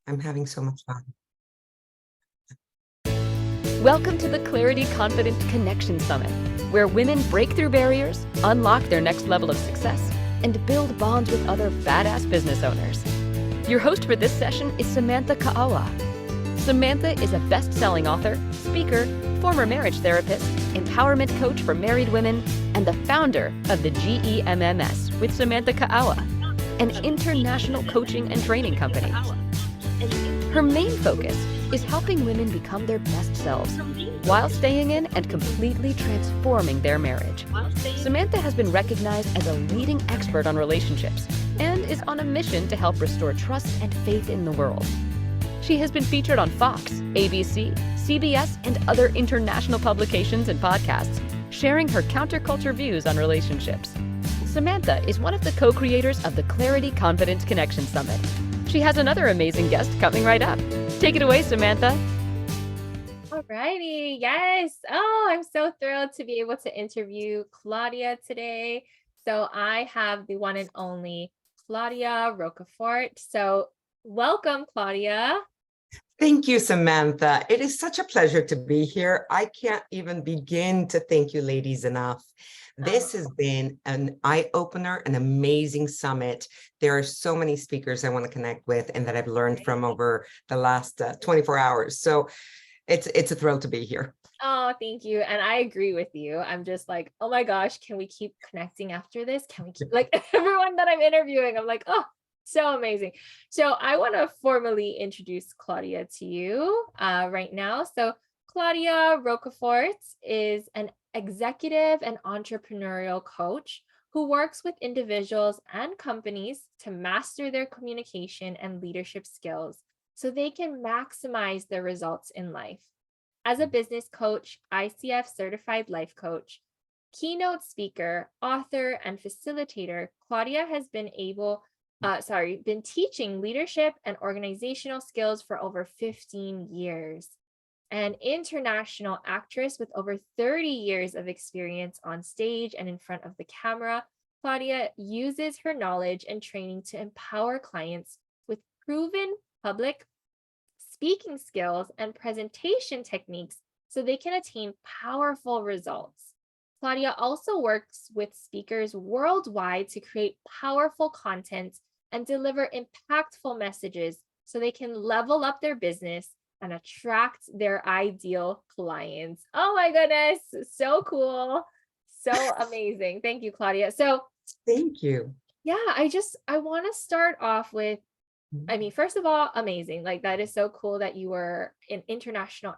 I'm having so much fun. Welcome to the Clarity Confident Connection Summit, where women break through barriers, unlock their next level of success, and build bonds with other badass business owners. Your host for this session is Samantha Ka'awa. Samantha is a best-selling author, speaker, former marriage therapist, empowerment coach for married women, and the founder of the GEMMS with Samantha Ka'awa, an international coaching and training company. Her main focus is helping women become their best selves while staying in and completely transforming their marriage. Samantha has been recognized as a leading expert on relationships and is on a mission to help restore trust and faith in the world. She has been featured on Fox, ABC, CBS, and other international publications and podcasts, sharing her counterculture views on relationships. Samantha is one of the co-creators of the Clarity Confident Connection Summit. She has another amazing guest coming right up. Take it away, Samantha. Alrighty, yes. Oh, I'm so thrilled to be able to interview Claudia today. So I have the one and only Claudia Rocafort. So welcome, Claudia. Thank you, Samantha. It is such a pleasure to be here. I can't even begin to thank you ladies enough. This has been an eye-opener, an amazing summit. There are so many speakers I want to connect with and that I've learned from over the last 24 hours. So it's a thrill to be here. Oh, thank you. And I agree with you. I'm just like, oh my gosh, can we keep connecting after this? Can we keep like everyone that I'm interviewing? I'm like, oh, so amazing. So I want to formally introduce Claudia to you right now. So Claudia Rocafort is an executive and entrepreneurial coach who works with individuals and companies to master their communication and leadership skills so they can maximize their results in life. As a business coach, ICF certified life coach, keynote speaker, author, and facilitator, Claudia has been teaching leadership and organizational skills for over 15 years. An international actress with over 30 years of experience on stage and in front of the camera, Claudia uses her knowledge and training to empower clients with proven public speaking skills and presentation techniques so they can attain powerful results. Claudia also works with speakers worldwide to create powerful content and deliver impactful messages so they can level up their business and attract their ideal clients. Oh my goodness, so cool. So amazing. Thank you, Claudia. So thank you. Yeah, I want to start off with, I mean, first of all, amazing. Like that is so cool that you are an international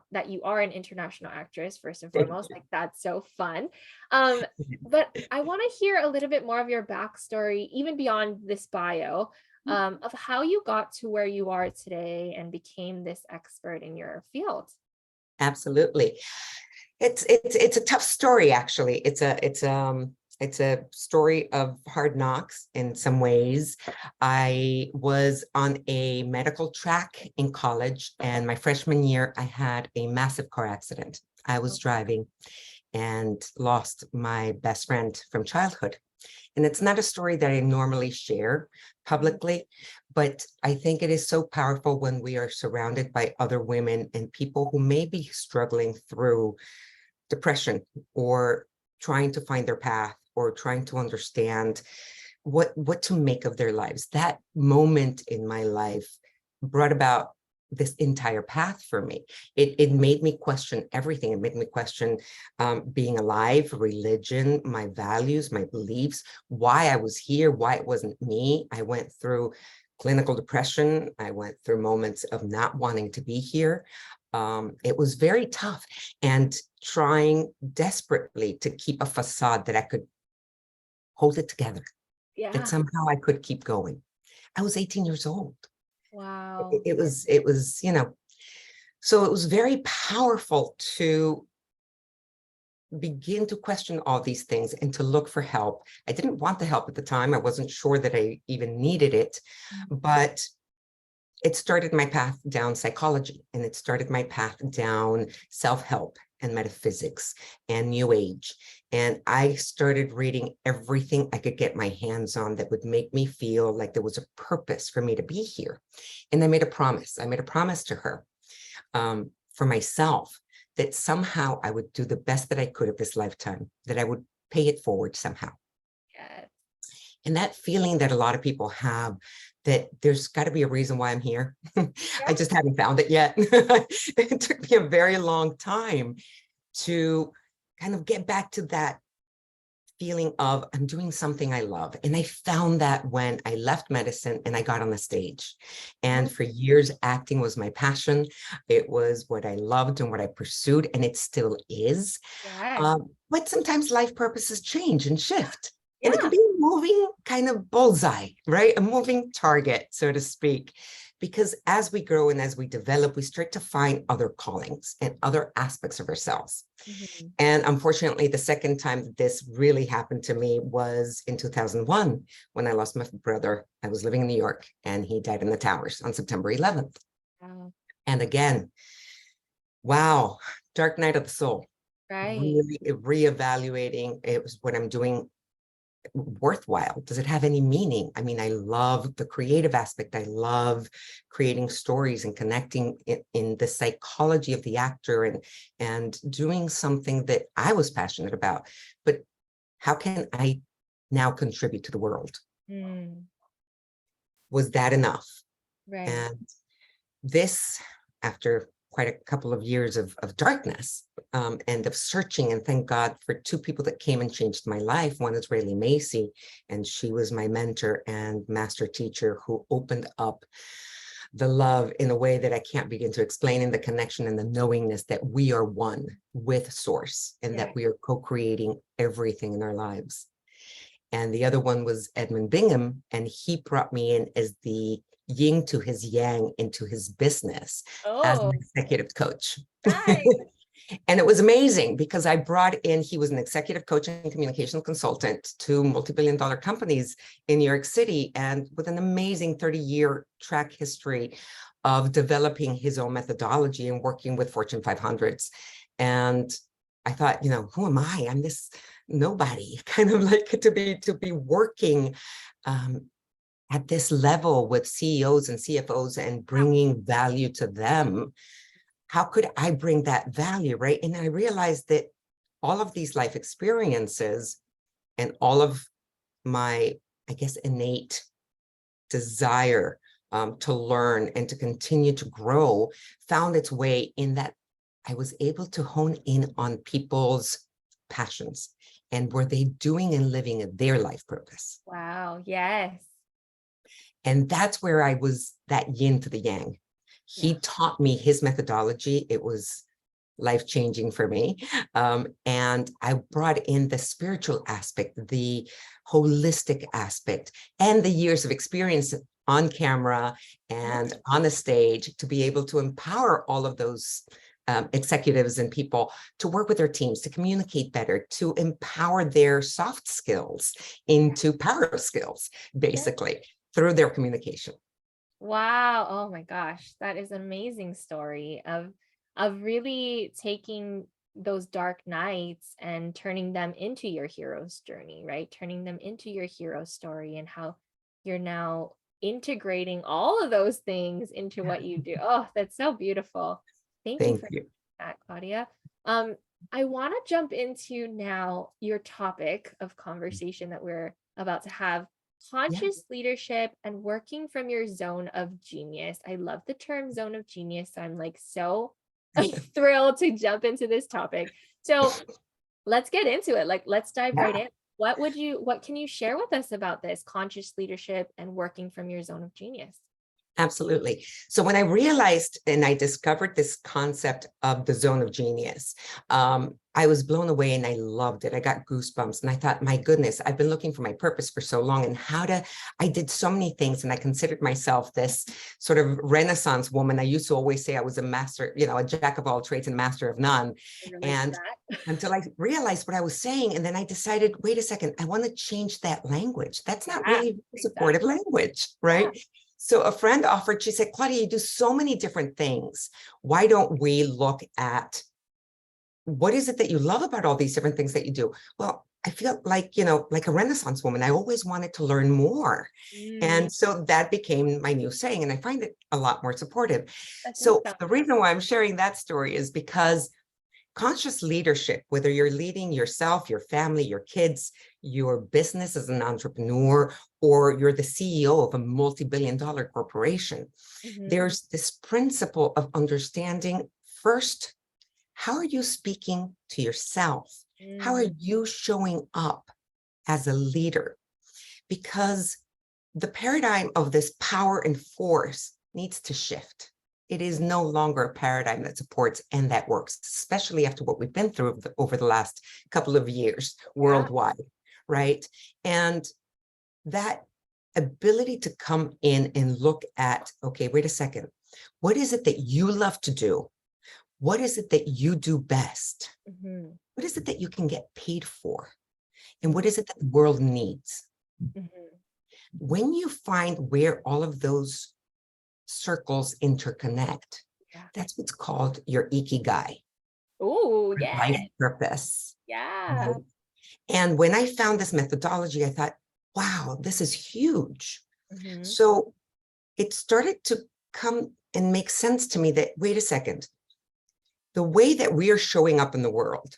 actress, first and foremost. Like that's so fun. But I want to hear a little bit more of your backstory, even beyond this bio, of how you got to where you are today and became this expert in your field. Absolutely. It's a tough story, actually. It's a story of hard knocks in some ways. I was on a medical track in college, and my freshman year, I had a massive car accident. I was driving and lost my best friend from childhood. And it's not a story that I normally share publicly, but I think it is so powerful when we are surrounded by other women and people who may be struggling through depression or trying to find their path or trying to understand what to make of their lives. That moment in my life brought about this entire path for me. It made me question everything. It made me question being alive, religion, my values, my beliefs, why I was here, why it wasn't me. I went through clinical depression. I went through moments of not wanting to be here. It was very tough and trying desperately to keep a facade that I could hold it together, that somehow I could keep going. I was 18 years old. Wow. It was, you know, so it was very powerful to begin to question all these things and to look for help. I didn't want the help at the time. I wasn't sure that I even needed it, but it started my path down psychology, and it started my path down self-help and metaphysics and New Age. And I started reading everything I could get my hands on that would make me feel like there was a purpose for me to be here. And I made a promise. I made a promise to her for myself that somehow I would do the best that I could of this lifetime, that I would pay it forward somehow. Yes. And that feeling that a lot of people have, that there's got to be a reason why I'm here. I just haven't found it yet. It took me a very long time to kind of get back to that feeling of I'm doing something I love. And I found that when I left medicine and I got on the stage. And for years, acting was my passion. It was what I loved and what I pursued, and it still is. Yes. But sometimes life purposes change and shift. And it Yeah. can be a moving kind of bullseye, right? A moving target, so to speak. Because as we grow and as we develop, we start to find other callings and other aspects of ourselves. Mhm. And unfortunately, the second time that this really happened to me was in 2001, when I lost my brother. I was living in New York and he died in the towers on September 11th. Wow. And again, wow, dark night of the soul. Right. Really reevaluating, it was what I'm doing worthwhile? Does it have any meaning? I mean, I love the creative aspect. I love creating stories and connecting in the psychology of the actor and doing something that I was passionate about. But how can I now contribute to the world? Mm. Was that enough? Right. And this, after quite a couple of years of darkness and of searching, and thank God for two people that came and changed my life. One is Rayleigh Macy, and she was my mentor and master teacher who opened up the love in a way that I can't begin to explain, in the connection and the knowingness that we are one with Source and that we are co-creating everything in our lives. And the other one was Edmund Bingham, and he brought me in as the yin to his yang into his business as an Oh, executive coach. nice. And it was amazing because I brought in, he was an executive coach and communication consultant to multi-billion-dollar companies in New York City, and with an amazing 30-year track history of developing his own methodology and working with Fortune 500s. And I thought, you know, who am I? I'm this nobody, kind of like to be working at this level with CEOs and CFOs and bringing value to them. How could I bring that value, right? And I realized that all of these life experiences and all of my, I guess, innate desire to learn and to continue to grow found its way in that I was able to hone in on people's passions and were they doing and living their life purpose. Wow. Yes. And that's where I was that yin to the yang. He taught me his methodology. It was life-changing for me. And I brought in the spiritual aspect, the holistic aspect, and the years of experience on camera and on the stage to be able to empower all of those executives and people to work with their teams, to communicate better, to empower their soft skills into power skills, basically, through their communication. Wow. Oh my gosh. That is an amazing story of really taking those dark nights and turning them into your hero's journey, right? Turning them into your hero story, and how you're now integrating all of those things into what you do. Oh, that's so beautiful. Thank you Thank for you. that, Claudia. I want to jump into now your topic of conversation that we're about to have. Yeah. Conscious leadership and working from your zone of genius. I love the term zone of genius. So I'm like so thrilled to jump into this topic. So let's get into it. Like, let's dive right in. What can you share with us about this conscious leadership and working from your zone of genius? Absolutely. So when I realized and I discovered this concept of the zone of genius, I was blown away and I loved it. I got goosebumps and I thought, my goodness, I've been looking for my purpose for so long, and I did so many things, and I considered myself this sort of Renaissance woman. I used to always say I was a master, you know, a jack of all trades and master of none. And until I realized what I was saying. And then I decided, wait a second, I want to change that language. That's not really supportive language, right? So a friend offered, she said, Claudia, you do so many different things. Why don't we look at what is it that you love about all these different things that you do? Well, I feel like, like a Renaissance woman, I always wanted to learn more. And so that became my new saying, and I find it a lot more supportive. That's So awesome. the reason why I'm sharing that story is because conscious leadership, whether you're leading yourself, your family, your kids, your business as an entrepreneur, or you're the CEO of a multi-billion-dollar corporation, there's this principle of understanding first, how are you speaking to yourself? How are you showing up as a leader? Because the paradigm of this power and force needs to shift. It is no longer a paradigm that supports and that works, especially after what we've been through over the last couple of years worldwide, right? And that ability to come in and look at, okay, wait a second, what is it that you love to do? What is it that you do best? What is it that you can get paid for? And what is it that the world needs? When you find where all of those circles interconnect, that's what's called your ikigai. Oh, Your yeah. life purpose. Yeah. Right? And when I found this methodology, I thought, wow, this is huge. So it started to come and make sense to me that, wait a second, the way that we are showing up in the world,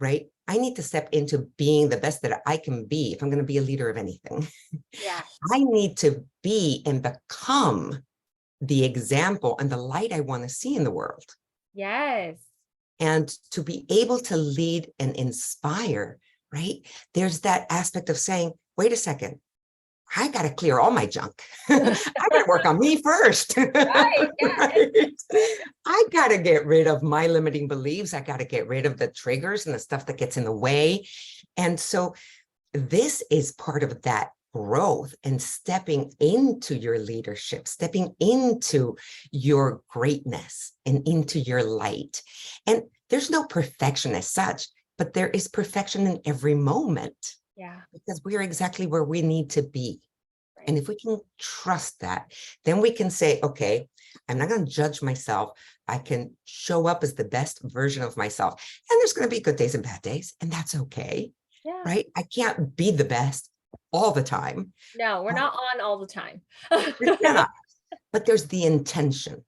right? I need to step into being the best that I can be if I'm going to be a leader of anything. Yeah. I need to be and become the example and the light I want to see in the world. Yes. And to be able to lead and inspire, right? There's that aspect of saying, wait a second, I got to clear all my junk. I got to work on me first. Right, yeah. Right? I got to get rid of my limiting beliefs. I got to get rid of the triggers and the stuff that gets in the way. And so this is part of that growth and stepping into your leadership, stepping into your greatness and into your light. And there's no perfection as such, but there is perfection in every moment. Yeah. Because we are exactly where we need to be. Right. And if we can trust that, then we can say, okay, I'm not going to judge myself. I can show up as the best version of myself. And there's going to be good days and bad days, and that's okay. Yeah. Right? I can't be the best all the time. No, we're not on all the time. Yeah. But there's the intention.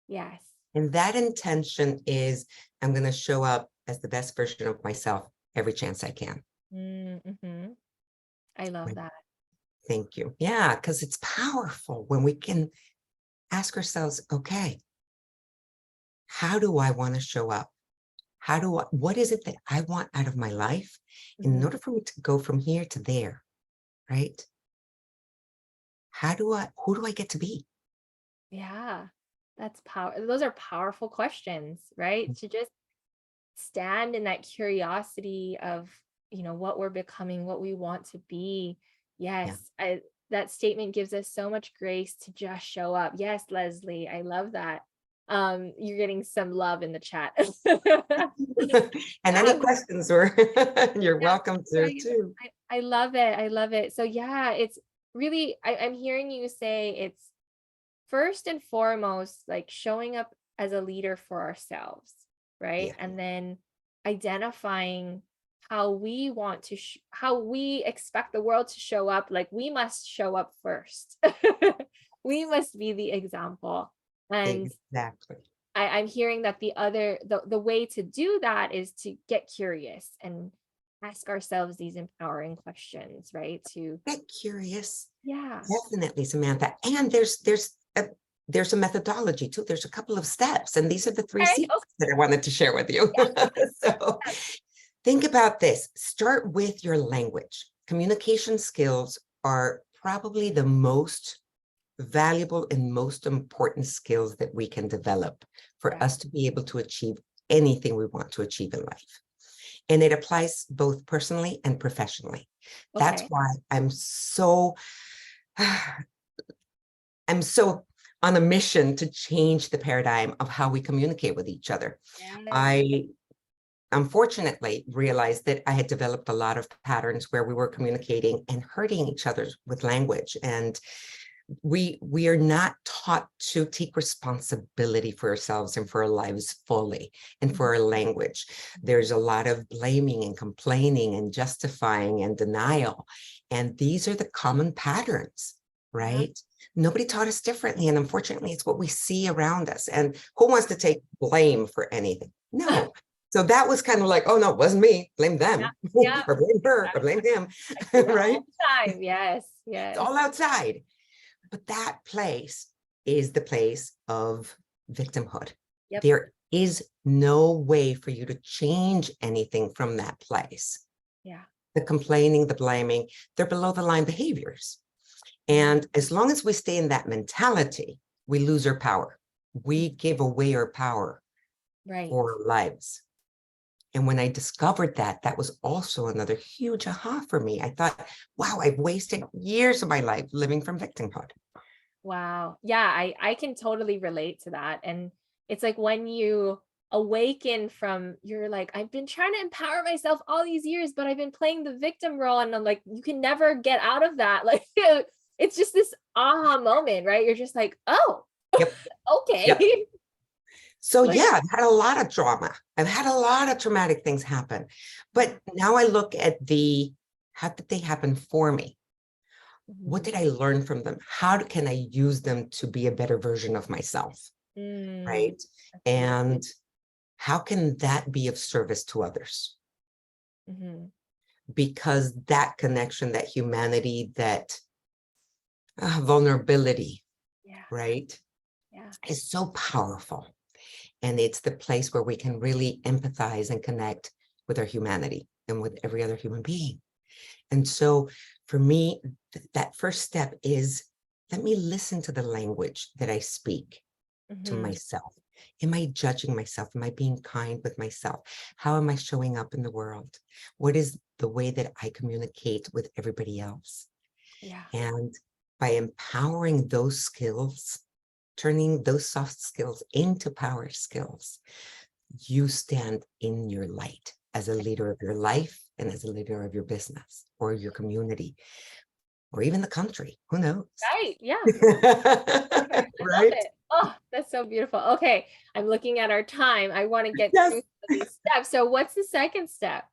Yes. And that intention is, I'm going to show up as the best version of myself every chance I can. I love Right. that. Thank you. Yeah, because it's powerful when we can ask ourselves, okay, how do I want to show up? What is it that I want out of my life in order for me to go from here to there, right? Who do I get to be? Yeah, that's power. Those are powerful questions, right? To just stand in that curiosity of, what we're becoming, what we want to be. Yes, that statement gives us so much grace to just show up. Yes, Leslie, I love that. You're getting some love in the chat. And any questions, you're welcome to too. I love it. I love it. So yeah, it's really, I'm hearing you say it's first and foremost, like showing up as a leader for ourselves, right? Yeah. And then identifying how we want to, how we expect the world to show up. Like we must show up first. We must be the example. And exactly. I'm hearing that the way to do that is to get curious and ask ourselves these empowering questions, right? To get curious. Yeah. Definitely, Samantha. And there's a methodology too. There's a couple of steps, and these are the three secrets that I wanted to share with you. So think about this. Start with your language. Communication skills are probably the most valuable and most important skills that we can develop for us to be able to achieve anything we want to achieve in life. And it applies both personally and professionally. That's why I'm so on a mission to change the paradigm of how we communicate with each other. I unfortunately realized that I had developed a lot of patterns where we were communicating and hurting each other with language. And we are not taught to take responsibility for ourselves and for our lives fully and for our language. There's a lot of blaming and complaining and justifying and denial. And these are the common patterns, right? Nobody taught us differently. And unfortunately, it's what we see around us. And who wants to take blame for anything? No. So that was kind of like, oh, no, it wasn't me. Blame them. Yeah. Or blame her or blame him. I see that right? all the time. Yes. It's all outside. But that place is the place of victimhood. Yep. There is no way for you to change anything from that place. Yeah. The complaining, the blaming, they're below the line behaviors. And as long as we stay in that mentality, we lose our power. We give away our power for our lives. And when I discovered that, that was also another huge aha for me. I thought, wow, I've wasted years of my life living from victimhood. Wow. Yeah, I can totally relate to that. And it's like when you awaken from, you're like, I've been trying to empower myself all these years, but I've been playing the victim role. And I'm like, you can never get out of that. Like, it's just this aha moment, right? You're just like, oh, Yep. okay. Yep. So yeah, I've had a lot of trauma. I've had a lot of traumatic things happen. But now I look at how did they happen for me? What did I learn from them? How can I use them to be a better version of myself? Right? And how can that be of service to others? Because that connection, that humanity, that vulnerability, right, is so powerful. And it's the place where we can really empathize and connect with our humanity and with every other human being. And so for me, that first step is, let me listen to the language that I speak to myself. Am I judging myself? Am I being kind with myself? How am I showing up in the world? What is the way that I communicate with everybody else? Yeah. And by empowering those skills, turning those soft skills into power skills, you stand in your light as a leader of your life and as a leader of your business or your community or even the country. Who knows? Right. Yeah. I love it. Oh, that's so beautiful. Okay. I'm looking at our time. I want to get through these steps. So what's the second step?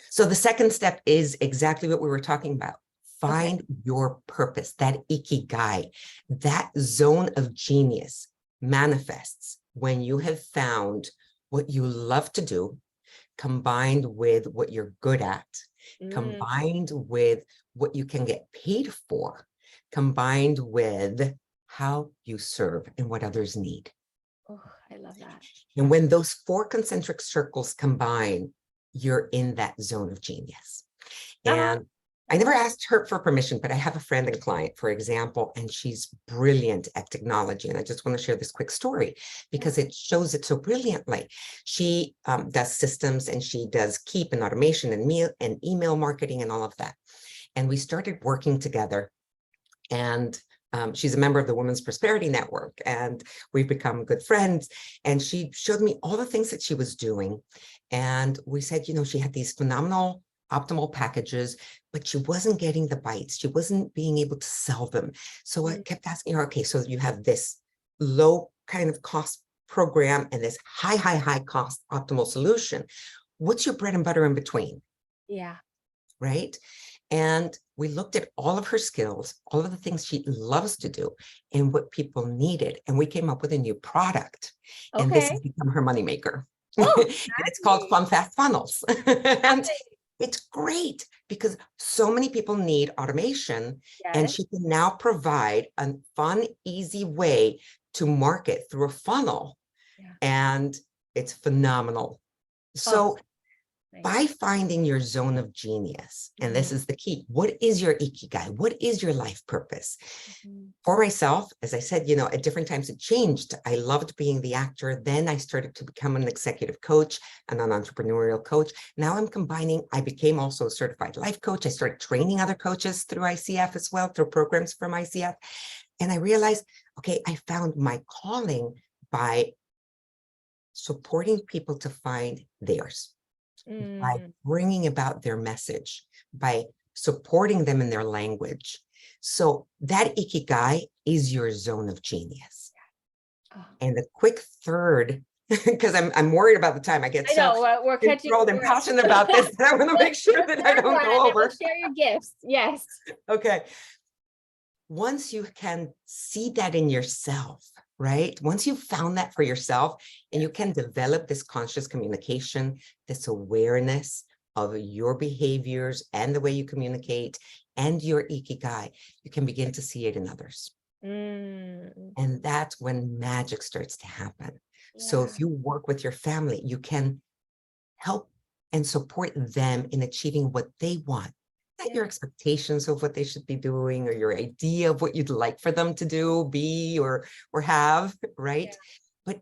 So the second step is exactly what we were talking about. Find your purpose, that ikigai, that zone of genius manifests when you have found what you love to do, combined with what you're good at, combined with what you can get paid for, combined with how you serve and what others need. Oh, I love that. And when those four concentric circles combine, you're in that zone of genius. And I never asked her for permission, but I have a friend and client, for example, and she's brilliant at technology. And I just want to share this quick story because it shows it so brilliantly. She does systems and she does keep and automation and email marketing and all of that. And we started working together. And she's a member of the Women's Prosperity Network, and we've become good friends. And she showed me all the things that she was doing. And we said, you know, she had these phenomenal optimal packages, but she wasn't getting the bites. She wasn't being able to sell them. So I kept asking her, okay, so you have this low kind of cost program and this high cost optimal solution. What's your bread and butter in between? Yeah. Right. And we looked at all of her skills, all of the things she loves to do, and what people needed. And we came up with a new product. And this has become her moneymaker. Oh, and it's called Fun Fast Funnels. And it's great because so many people need automation, and she can now provide a fun, easy way to market through a funnel. And it's phenomenal. So by finding your zone of genius, and this is the key, what is your ikigai? What is your life purpose? For myself, as I said, you know, at different times it changed. I loved being the actor. Then I started to become an executive coach and an entrepreneurial coach. Now I'm combining, I became also a certified life coach. I started training other coaches through ICF as well, through programs from ICF. And I realized, okay, I found my calling by supporting people to find theirs. By bringing about their message, by supporting them in their language, So that ikigai is your zone of genius. Oh, And the quick third, because I'm worried about the time. I get I so know we're catching. enthralled and passionate about this that I want to make sure that I Third don't one, go and then we'll over. share your gifts. Yes. Okay. Once you can see that in yourself, right? Once you've found that for yourself and you can develop this conscious communication, this awareness of your behaviors and the way you communicate and your ikigai, you can begin to see it in others. Mm, And that's when magic starts to happen. So yeah. if you work with your family, you can help and support them in achieving what they want. Not your Yeah. expectations of what they should be doing or your idea of what you'd like for them to do, be, or have, right? But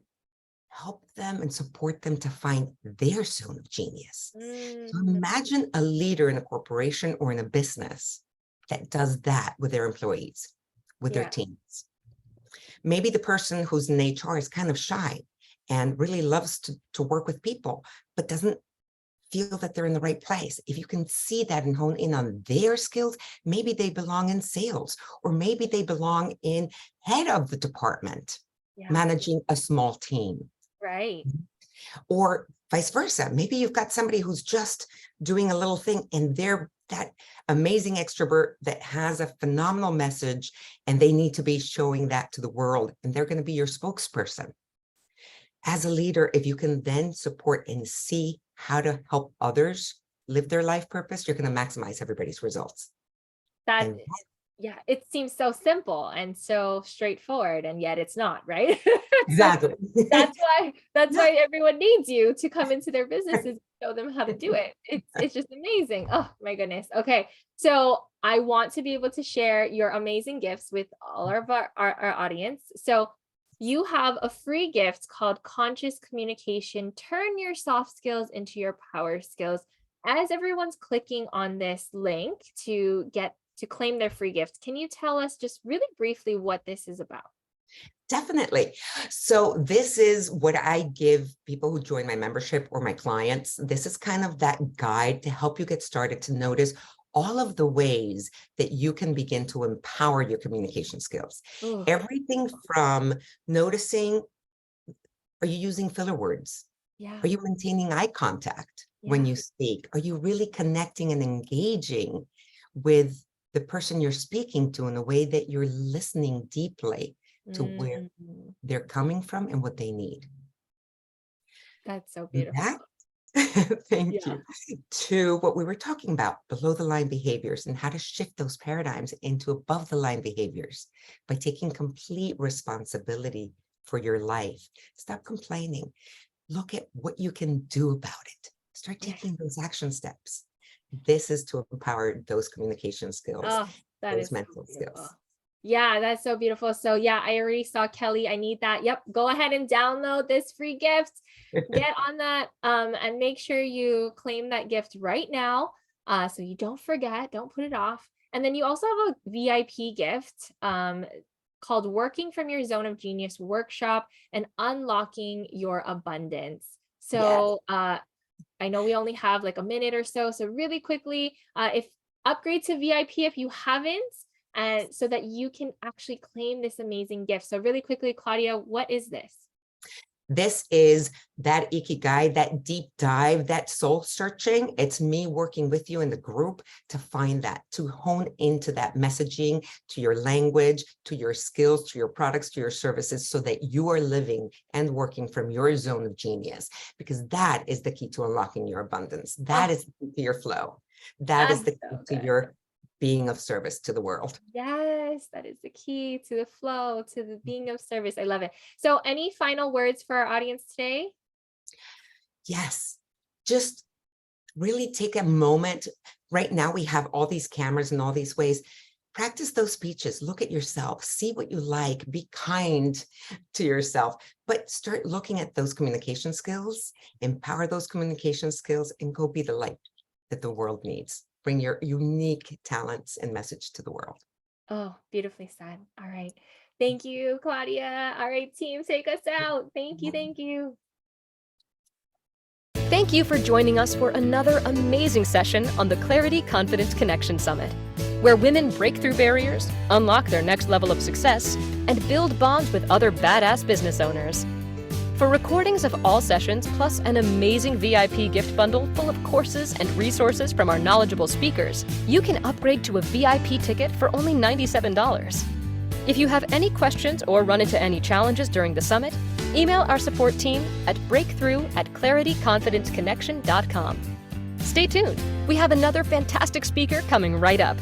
help them and support them to find their zone of genius. So Mm, imagine a leader in a corporation or in a business that does that with their employees, with their yeah. teams. Maybe the person who's in HR is kind of shy and really loves to work with people, but doesn't feel that they're in the right place. If you can see that and hone in on their skills, maybe they belong in sales, or maybe they belong in head of the department, Yeah. managing a small team, Right. or vice versa. Maybe you've got somebody who's just doing a little thing and they're that amazing extrovert that has a phenomenal message and they need to be showing that to the world, and they're going to be your spokesperson. As a leader, if you can then support and see how to help others live their life purpose, you're going to maximize everybody's results. That, And yeah, it seems so simple and so straightforward, and yet it's not, right? So exactly. that's why everyone needs you to come into their businesses and show them how to do it. It's just amazing. Oh my goodness. Okay. So I want to be able to share your amazing gifts with all of our audience. So you have a free gift called Conscious Communication. Turn your soft skills into your power skills. As everyone's clicking on this link to claim their free gift, can you tell us just really briefly what this is about? Definitely. So this is what I give people who join my membership or my clients. This is kind of that guide to help you get started to notice all of the ways that you can begin to empower your communication skills. Ooh, Everything from noticing, are you using filler words? yeah, Are you maintaining eye contact when yeah. you speak? Are you really connecting and engaging with the person you're speaking to in a way that you're listening deeply to where Mm, they're coming from and what they need? that's so And beautiful. that, thank Yeah. you, to what we were talking about, below the line behaviors and how to shift those paradigms into above the line behaviors by taking complete responsibility for your life. Stop complaining. Look at what you can do about it. Start Yes. taking those action steps. This is to empower those communication skills, Oh, that those is so mental beautiful. skills. Yeah, that's so beautiful. So yeah, I already saw Kelly. I need that. Yep. Go ahead and download this free gift. Get on that and make sure you claim that gift right now. So you don't forget, don't put it off. And then you also have a VIP gift called Working from Your Zone of Genius Workshop and Unlocking Your Abundance. Yes. So I know we only have like a minute or so. So really quickly, if upgrade to VIP if you haven't, and so that you can actually claim this amazing gift. So really quickly, Claudia, what is this? This is that ikigai, that deep dive, that soul searching. It's me working with you in the group to find that, to hone into that messaging, to your language, to your skills, to your products, to your services, so that you are living and working from your zone of genius, because that is the key to unlocking your abundance. That Oh, is the key to your flow. That is that's the key so to good. your being of service to the world. Yes, that is the key to the flow, to the being of service. I love it. So any final words for our audience today? Yes, just really take a moment. Right now, we have all these cameras and all these ways. Practice those speeches. Look at yourself. See what you like. Be kind to yourself. But start looking at those communication skills, empower those communication skills, and go be the light that the world needs. Bring your unique talents and message to the world. Oh, beautifully said. All right. Thank you, Claudia. All right, team, take us out. Thank you. Thank you. Thank you for joining us for another amazing session on the Clarity Confidence Connection Summit, where women break through barriers, unlock their next level of success, and build bonds with other badass business owners. For recordings of all sessions, plus an amazing VIP gift bundle full of courses and resources from our knowledgeable speakers, you can upgrade to a VIP ticket for only $97. If you have any questions or run into any challenges during the summit, email our support team at breakthrough@clarityconfidenceconnection.com. Stay tuned. We have another fantastic speaker coming right up.